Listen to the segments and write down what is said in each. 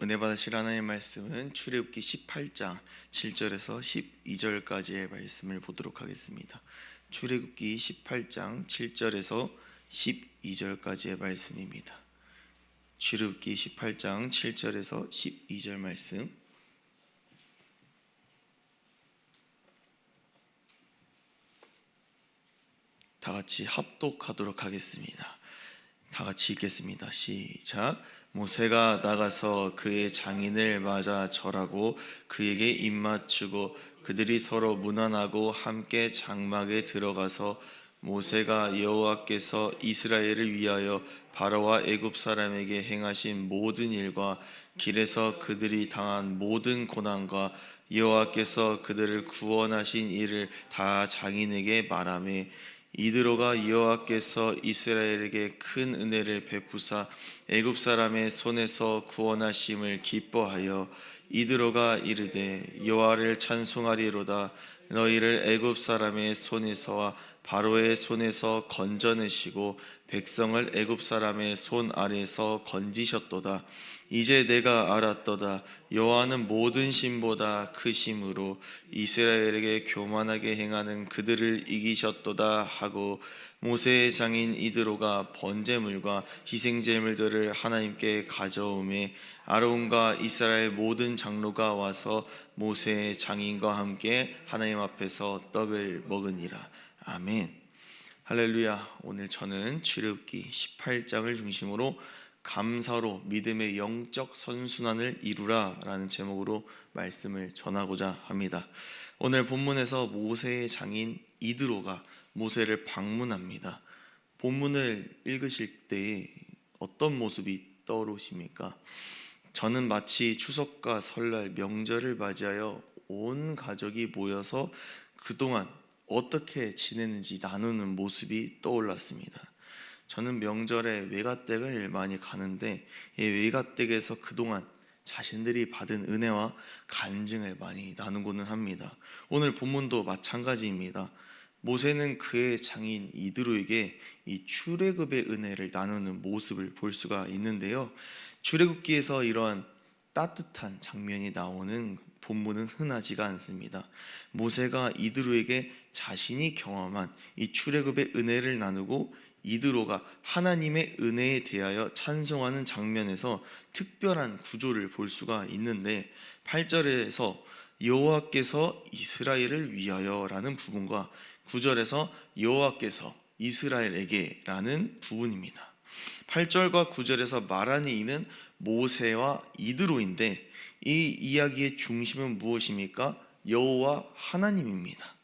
은혜 받으실 하나님의 말씀은 출애굽기 18장 7절에서 12절까지의 말씀을 보도록 하겠습니다. 출애굽기 18장 7절에서 12절까지의 말씀입니다. 출애굽기 18장 7절에서 12절 말씀, 다 같이 합독하도록 하겠습니다. 다 같이 읽겠습니다. 시작. 모세가 나가서 그의 장인을 맞아 절하고 그에게 입맞추고 그들이 서로 문안하고 함께 장막에 들어가서 모세가 여호와께서 이스라엘을 위하여 바로와 애굽 사람에게 행하신 모든 일과 길에서 그들이 당한 모든 고난과 여호와께서 그들을 구원하신 일을 다 장인에게 말하매 이드로가 여호와께서 이스라엘에게 큰 은혜를 베푸사 애굽 사람의 손에서 구원하심을 기뻐하여 이드로가 이르되 여호와를 찬송하리로다. 너희를 애굽 사람의 손에서와 바로의 손에서 건져내시고 백성을 애굽 사람의 손 아래서 건지셨도다. 이제 내가 알았도다. 여호와는 모든 신보다 크심으로 이스라엘에게 교만하게 행하는 그들을 이기셨도다 하고, 모세의 장인 이드로가 번제물과 희생제물들을 하나님께 가져오매 아론과 이스라엘 모든 장로가 와서 모세의 장인과 함께 하나님 앞에서 떡을 먹으니라. 아멘. 할렐루야. 오늘 저는 출애굽기 18장을 중심으로 감사로 믿음의 영적 선순환을 이루라 라는 제목으로 말씀을 전하고자 합니다. 오늘 본문에서 모세의 장인 이드로가 모세를 방문합니다. 본문을 읽으실 때 어떤 모습이 떠오르십니까? 저는 마치 추석과 설날 명절을 맞이하여 온 가족이 모여서 그동안 어떻게 지내는지 나누는 모습이 떠올랐습니다. 저는 명절에 외가댁을 많이 가는데 이 외가댁에서 그동안 자신들이 받은 은혜와 간증을 많이 나누고는 합니다. 오늘 본문도 마찬가지입니다. 모세는 그의 장인 이드로에게 이 출애굽의 은혜를 나누는 모습을 볼 수가 있는데요. 출애굽기에서 이러한 따뜻한 장면이 나오는 본문은 흔하지가 않습니다. 모세가 이드로에게 자신이 경험한 이 출애굽의 은혜를 나누고 이드로가 하나님의 은혜에 대하여 찬송하는 장면에서 특별한 구조를 볼 수가 있는데, 8절에서 여호와께서 이스라엘을 위하여 라는 부분과 9절에서 여호와께서 이스라엘에게 라는 부분입니다. 8절과 9절에서 말하는 이는 모세와 이드로인데 이 이야기의 중심은 무엇입니까? 여호와 하나님입니다.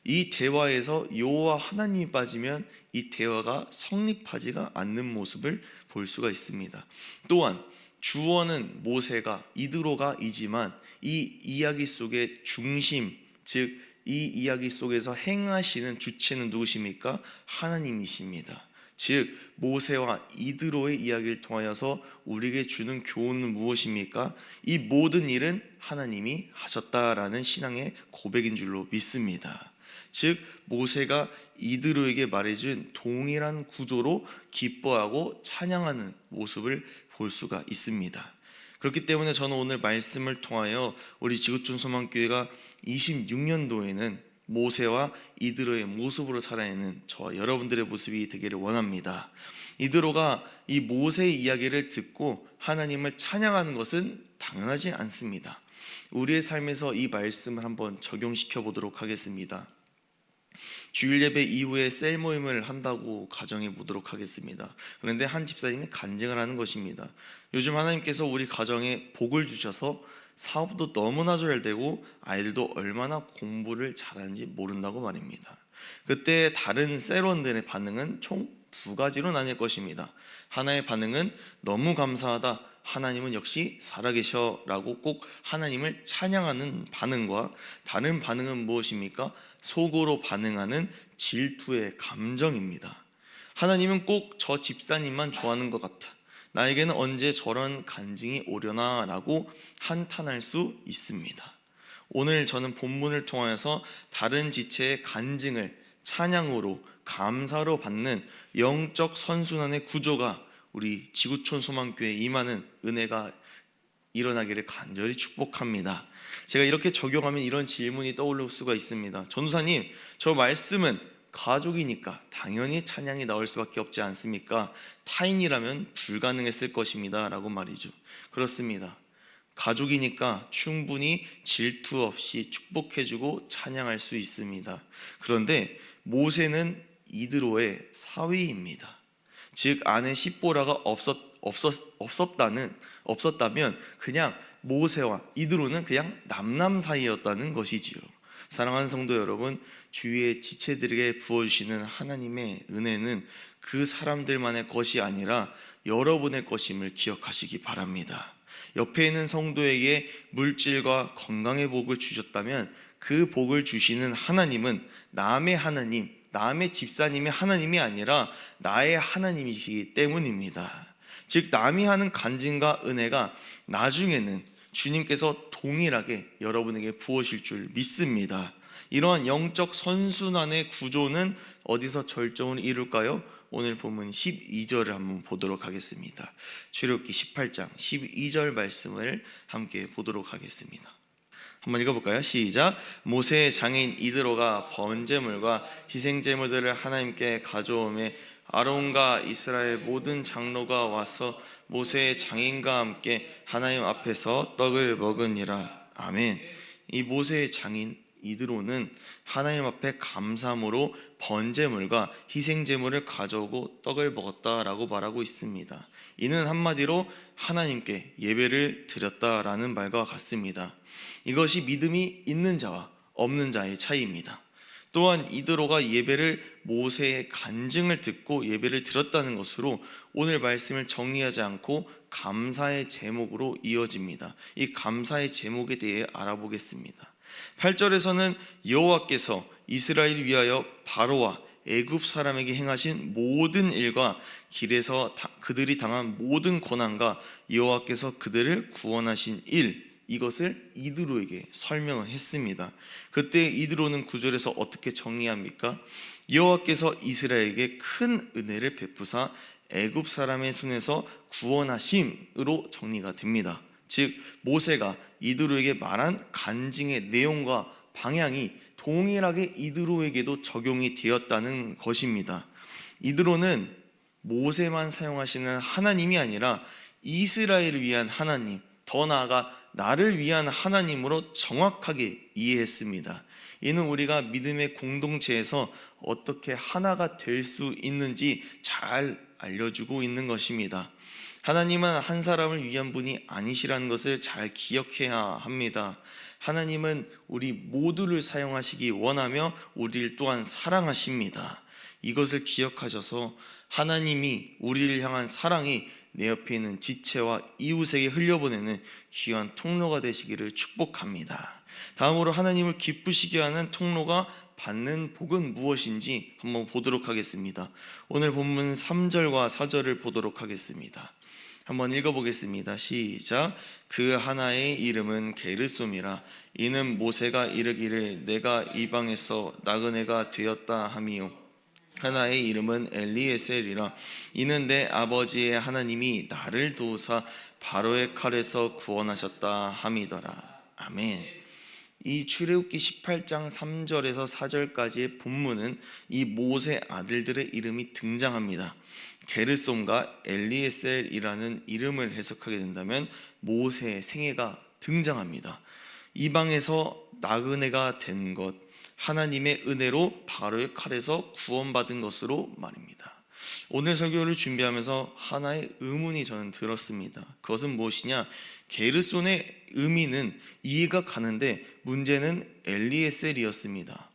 이 대화에서 여호와 하나님이 빠지면 이 대화가 성립하지가 않는 모습을 볼 수가 있습니다. 또한 주어는 모세가 이드로가 이지만 이 이야기 속의 중심, 즉 이 이야기 속에서 행하시는 주체는 누구십니까? 하나님이십니다. 즉 모세와 이드로의 이야기를 통하여서 우리에게 주는 교훈은 무엇입니까? 이 모든 일은 하나님이 하셨다라는 신앙의 고백인 줄로 믿습니다. 즉 모세가 이드로에게 말해준 동일한 구조로 기뻐하고 찬양하는 모습을 볼 수가 있습니다. 그렇기 때문에 저는 오늘 말씀을 통하여 우리 지구촌 소망교회가 26년도에는 모세와 이드로의 모습으로 살아내는 저와 여러분들의 모습이 되기를 원합니다. 이드로가 이 모세의 이야기를 듣고 하나님을 찬양하는 것은 당연하지 않습니다. 우리의 삶에서 이 말씀을 한번 적용시켜 보도록 하겠습니다. 주일 예배 이후에 셀 모임을 한다고 가정해 보도록 하겠습니다. 그런데 한 집사님이 간증을 하는 것입니다. 요즘 하나님께서 우리 가정에 복을 주셔서 사업도 너무나 잘 되고 아이들도 얼마나 공부를 잘하는지 모른다고 말입니다. 그때 다른 셀원들의 반응은 총 두 가지로 나뉠 것입니다. 하나의 반응은 너무 감사하다, 하나님은 역시 살아계셔 라고 꼭 하나님을 찬양하는 반응과, 다른 반응은 무엇입니까? 속으로 반응하는 질투의 감정입니다. 하나님은 꼭 저 집사님만 좋아하는 것 같아, 나에게는 언제 저런 간증이 오려나 라고 한탄할 수 있습니다. 오늘 저는 본문을 통하여서 다른 지체의 간증을 찬양으로, 감사로 받는 영적 선순환의 구조가 우리 지구촌 소망교회에 임하는 은혜가 일어나기를 간절히 축복합니다. 제가 이렇게 적용하면 이런 질문이 떠오를 수가 있습니다. 전도사님, 저 말씀은 가족이니까 당연히 찬양이 나올 수밖에 없지 않습니까? 타인이라면 불가능했을 것입니다 라고 말이죠. 그렇습니다. 가족이니까 충분히 질투 없이 축복해주고 찬양할 수 있습니다. 그런데 모세는 이드로의 사위입니다. 즉 아내 십보라가 없었다면 그냥 모세와 이드로는 그냥 남남 사이였다는 것이지요. 사랑하는 성도 여러분, 주위의 지체들에게 부어주시는 하나님의 은혜는 그 사람들만의 것이 아니라 여러분의 것임을 기억하시기 바랍니다. 옆에 있는 성도에게 물질과 건강의 복을 주셨다면 그 복을 주시는 하나님은 남의 하나님, 남의 집사님의 하나님이 아니라 나의 하나님이시기 때문입니다. 즉 남이 하는 간증과 은혜가 나중에는 주님께서 동일하게 여러분에게 부으실 줄 믿습니다. 이러한 영적 선순환의 구조는 어디서 절정을 이룰까요? 오늘 본문 12절을 한번 보도록 하겠습니다. 출애굽기 18장 12절 말씀을 함께 보도록 하겠습니다. 한번 읽어볼까요? 시작. 모세의 장인 이드로가 번제물과 희생제물들을 하나님께 가져오매 아론과 이스라엘 모든 장로가 와서 모세의 장인과 함께 하나님 앞에서 떡을 먹으니라. 아멘. 이 모세의 장인 이드로는 하나님 앞에 감사함으로 번제물과 희생제물을 가져오고 떡을 먹었다라고 말하고 있습니다. 이는 한마디로 하나님께 예배를 드렸다라는 말과 같습니다. 이것이 믿음이 있는 자와 없는 자의 차이입니다. 또한 이드로가 예배를 모세의 간증을 듣고 예배를 드렸다는 것으로 오늘 말씀을 정리하지 않고 감사의 제목으로 이어집니다. 이 감사의 제목에 대해 알아보겠습니다. 8절에서는 여호와께서 이스라엘을 위하여 바로와 애굽 사람에게 행하신 모든 일과 길에서 그들이 당한 모든 고난과 여호와께서 그들을 구원하신 일, 이것을 이드로에게 설명을 했습니다. 그때 이드로는 9절에서 어떻게 정리합니까? 여호와께서 이스라엘에게 큰 은혜를 베푸사 애굽 사람의 손에서 구원하심으로 정리가 됩니다. 즉 모세가 이드로에게 말한 간증의 내용과 방향이 동일하게 이드로에게도 적용이 되었다는 것입니다. 이드로는 모세만 사용하시는 하나님이 아니라 이스라엘을 위한 하나님, 더 나아가 나를 위한 하나님으로 정확하게 이해했습니다. 이는 우리가 믿음의 공동체에서 어떻게 하나가 될 수 있는지 잘 알려주고 있는 것입니다. 하나님은 한 사람을 위한 분이 아니시라는 것을 잘 기억해야 합니다. 하나님은 우리 모두를 사용하시기 원하며 우리를 또한 사랑하십니다. 이것을 기억하셔서 하나님이 우리를 향한 사랑이 내 옆에 있는 지체와 이웃에게 흘려보내는 귀한 통로가 되시기를 축복합니다. 다음으로 하나님을 기쁘시게 하는 통로가 받는 복은 무엇인지 한번 보도록 하겠습니다. 오늘 본문 3절과 4절을 보도록 하겠습니다. 한번 읽어보겠습니다. 시작. 그 하나의 이름은 게르솜이라. 이는 모세가 이르기를 내가 이방에서 나그네가 되었다 함이요 하나의 이름은 엘리에셀이라. 이는 내 아버지의 하나님이 나를 도우사 바로의 칼에서 구원하셨다 함이더라. 아멘. 이 출애굽기 18장 3절에서 4절까지의 본문은 이 모세 아들들의 이름이 등장합니다. 게르솜과 엘리에셀이라는 이름을 해석하게 된다면 모세의 생애가 등장합니다. 이방에서 나그네가 된 것, 하나님의 은혜로 바로의 칼에서 구원받은 것으로 말입니다. 오늘 설교를 준비하면서 하나의 의문이 저는 들었습니다. 그것은 무엇이냐? 게르손의 의미는 이해가 가는데 문제는 엘리에셀이었습니다.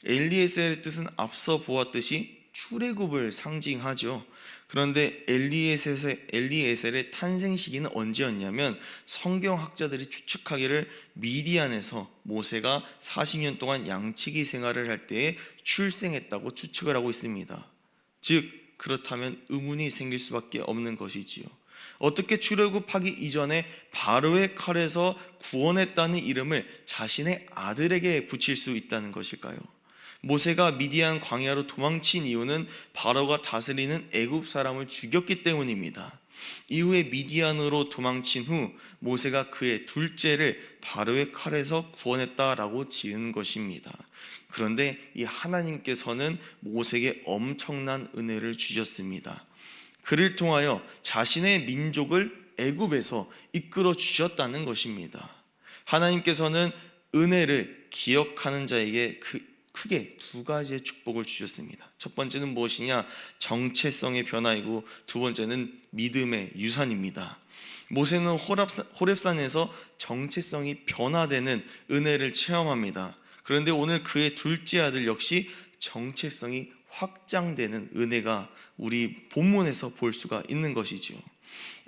엘리에셀의 뜻은 앞서 보았듯이 출애굽을 상징하죠. 그런데 엘리에셀의 탄생 시기는 언제였냐면 성경학자들이 추측하기를 미디안에서 모세가 40년 동안 양치기 생활을 할 때에 출생했다고 추측을 하고 있습니다. 즉 그렇다면 의문이 생길 수밖에 없는 것이지요. 어떻게 출애굽하기 이전에 바로의 칼에서 구원했다는 이름을 자신의 아들에게 붙일 수 있다는 것일까요? 모세가 미디안 광야로 도망친 이유는 바로가 다스리는 애굽 사람을 죽였기 때문입니다. 이후에 미디안으로 도망친 후 모세가 그의 둘째를 바로의 칼에서 구원했다라고 지은 것입니다. 그런데 이 하나님께서는 모세에게 엄청난 은혜를 주셨습니다. 그를 통하여 자신의 민족을 애굽에서 이끌어 주셨다는 것입니다. 하나님께서는 은혜를 기억하는 자에게 크게 두 가지의 축복을 주셨습니다. 첫 번째는 무엇이냐? 정체성의 변화이고, 두 번째는 믿음의 유산입니다. 모세는 호렙산에서 정체성이 변화되는 은혜를 체험합니다. 그런데 오늘 그의 둘째 아들 역시 정체성이 확장되는 은혜가 우리 본문에서 볼 수가 있는 것이죠.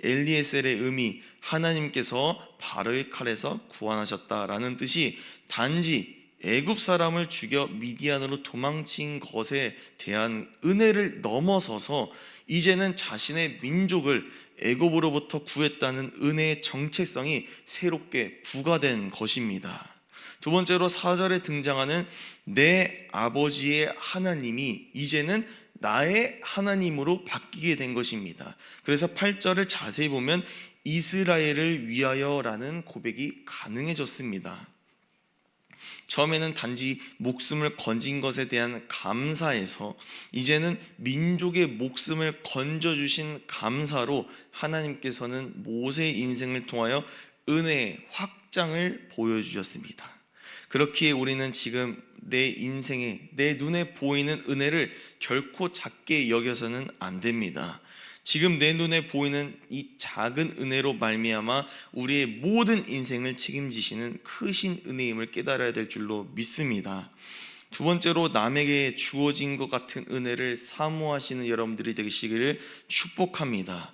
엘리에셀의 의미, 하나님께서 바로의 칼에서 구원하셨다라는 뜻이 단지 애굽 사람을 죽여 미디안으로 도망친 것에 대한 은혜를 넘어서서 이제는 자신의 민족을 애굽으로부터 구했다는 은혜의 정체성이 새롭게 부과된 것입니다. 두 번째로 4절에 등장하는 내 아버지의 하나님이 이제는 나의 하나님으로 바뀌게 된 것입니다. 그래서 8절을 자세히 보면 이스라엘을 위하여라는 고백이 가능해졌습니다. 처음에는 단지 목숨을 건진 것에 대한 감사에서 이제는 민족의 목숨을 건져주신 감사로 하나님께서는 모세의 인생을 통하여 은혜의 확장을 보여주셨습니다. 그렇기에 우리는 지금 내 인생에 내 눈에 보이는 은혜를 결코 작게 여겨서는 안 됩니다. 지금 내 눈에 보이는 이 작은 은혜로 말미암아 우리의 모든 인생을 책임지시는 크신 은혜임을 깨달아야 될 줄로 믿습니다. 두 번째로 남에게 주어진 것 같은 은혜를 사모하시는 여러분들이 되시기를 축복합니다.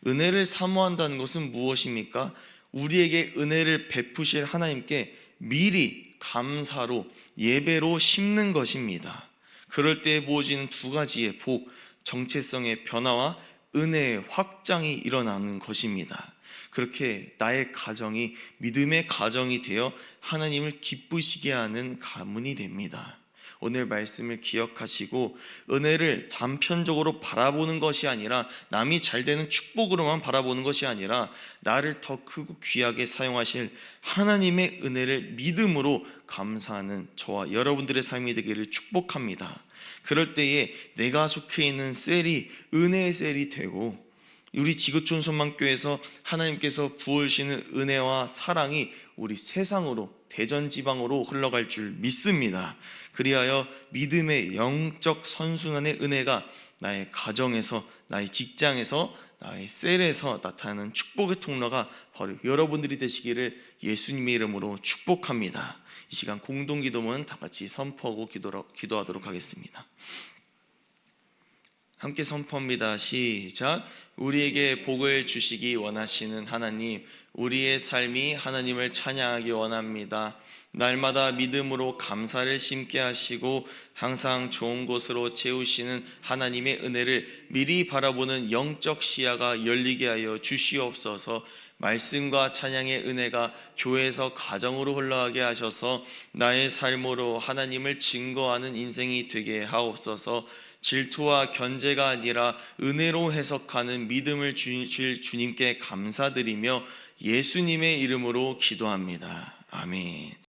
은혜를 사모한다는 것은 무엇입니까? 우리에게 은혜를 베푸실 하나님께 미리 감사로 예배로 심는 것입니다. 그럴 때 부어지는 두 가지의 복, 정체성의 변화와 은혜의 확장이 일어나는 것입니다. 그렇게 나의 가정이 믿음의 가정이 되어 하나님을 기쁘시게 하는 가문이 됩니다. 오늘 말씀을 기억하시고 은혜를 단편적으로 바라보는 것이 아니라 남이 잘 되는 축복으로만 바라보는 것이 아니라 나를 더 크고 귀하게 사용하실 하나님의 은혜를 믿음으로 감사하는 저와 여러분들의 삶이 되기를 축복합니다. 그럴 때에 내가 속해 있는 셀이 은혜의 셀이 되고 우리 지구촌 소망교회에서 하나님께서 부으시는 은혜와 사랑이 우리 세상으로 대전 지방으로 흘러갈 줄 믿습니다. 그리하여 믿음의 영적 선순환의 은혜가 나의 가정에서, 나의 직장에서, 나의 셀에서 나타나는 축복의 통로가 바로 여러분들이 되시기를 예수님의 이름으로 축복합니다. 이 시간 공동기도문 다 같이 선포하고 기도하도록 하겠습니다. 함께 선포합니다. 시작. 우리에게 복을 주시기 원하시는 하나님, 우리의 삶이 하나님을 찬양하기 원합니다. 날마다 믿음으로 감사를 심게 하시고 항상 좋은 곳으로 채우시는 하나님의 은혜를 미리 바라보는 영적 시야가 열리게 하여 주시옵소서. 말씀과 찬양의 은혜가 교회에서 가정으로 흘러가게 하셔서 나의 삶으로 하나님을 증거하는 인생이 되게 하옵소서. 질투와 견제가 아니라 은혜로 해석하는 믿음을 주실 주님께 감사드리며 예수님의 이름으로 기도합니다. 아멘.